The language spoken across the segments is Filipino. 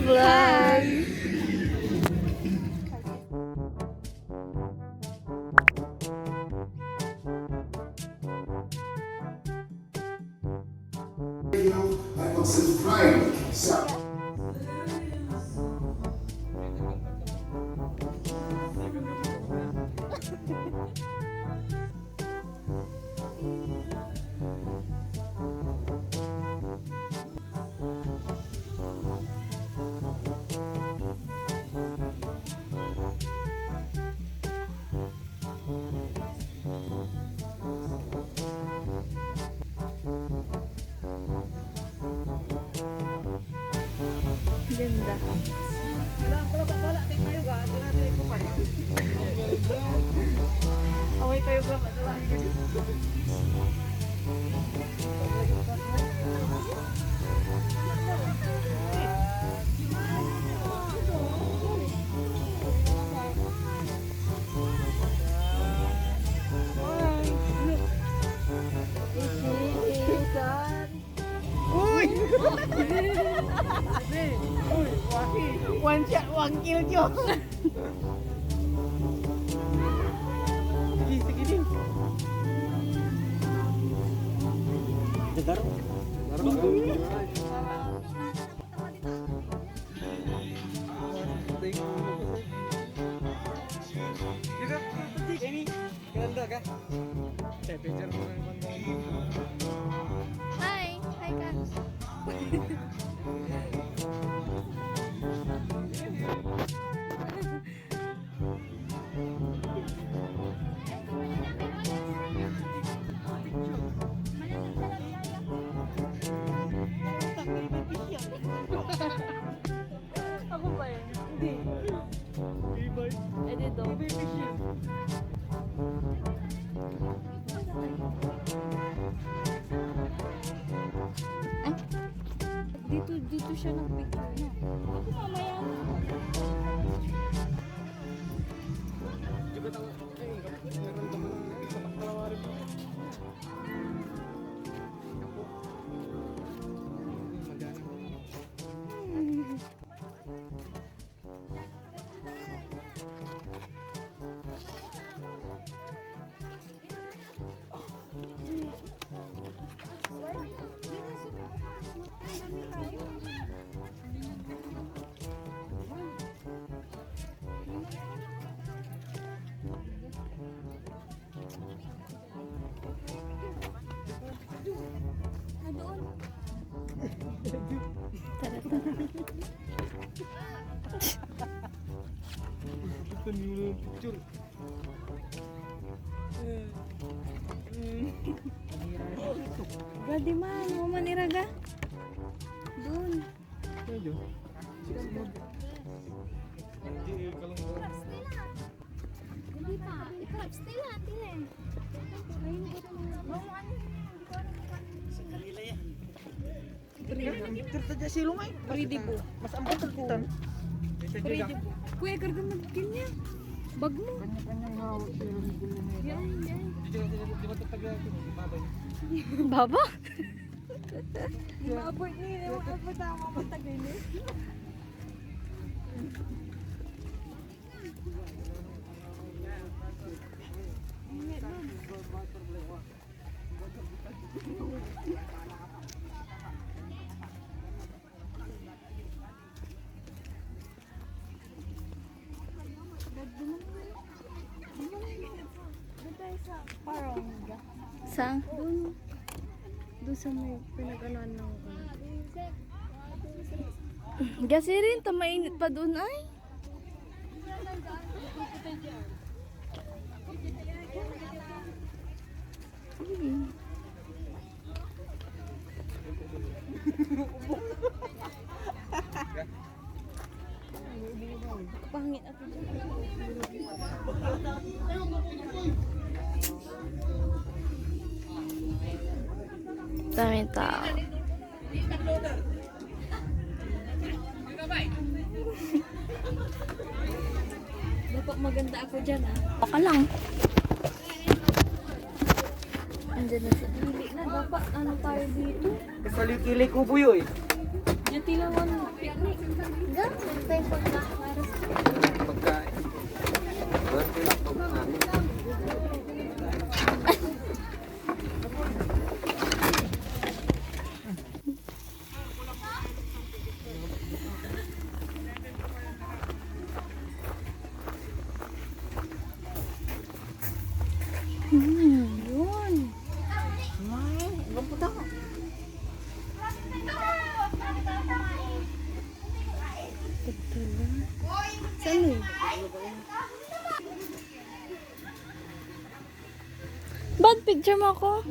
Vlog. Ay mag-subscribe sa Ganda. Away kayo ba? Uy! One shot, one kill jo. Sige, sige din. Hi. Hi, Kans. Ako ba yun? Hindi. Eh, dito. Ay. Dito siya nag-picture na. Ako mamaya. Tara, tara. Gadi man, mo maniraga. Doon. Hindi pa. Ikaw, stay lang, tila eh. Kerja aja si lumay. Ready po. Mas ampat tertitan. Ready po. Kuya, karga magkin niya. Bag mo. Kanya-kanya ngawag pero hindi ko na. Yan, yan. Di ba tataga ako? Babay. Baba? Mabot niya. Mabot ako patagay niya. Saan? Doon sa may pinag-anuan ng Gasi rin, tamainit pa doon ay. Pangit ako dyan. Daming tao. Dapat maganda ako dyan ha. Baka lang. Andyan na si Dili na. Dapat ano tayo dito? Kasali-kili ko buyo eh. Duty lang on picnic. Gan, tayo pagkakaras. Pagkain. Doon sila pagkain. Yun. May, ibang puta ko. Saan eh? Bad picture mo ako?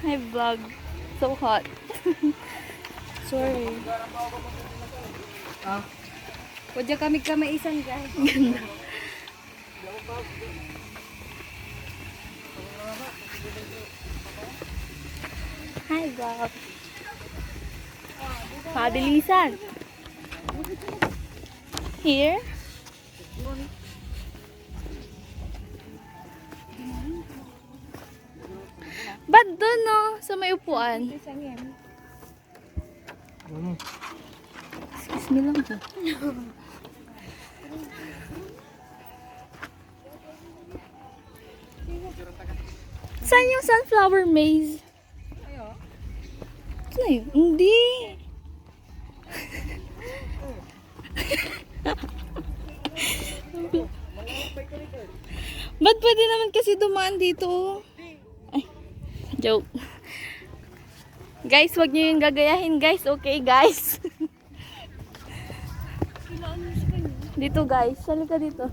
Hi vlog. So hot. Sorry. Pwede kami isan guys. Ganda. Hi vlog. Pabilisan. Here. Ba't doon no? Sa may upuan? Excuse me lang po. Saan yung sunflower maze? Saan yun? Hindi. Ba't pwede naman kasi dumaan dito? Ay, joke. Guys, wag niyo yung gagayahin guys. Okay guys. Dito guys. Sali ka dito.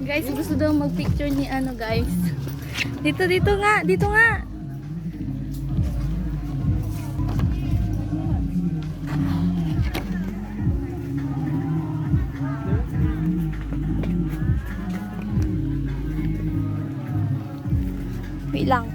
Guys, gusto daw mag-picture ni ano guys. Dito nga. Dito nga. Wait lang.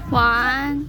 1.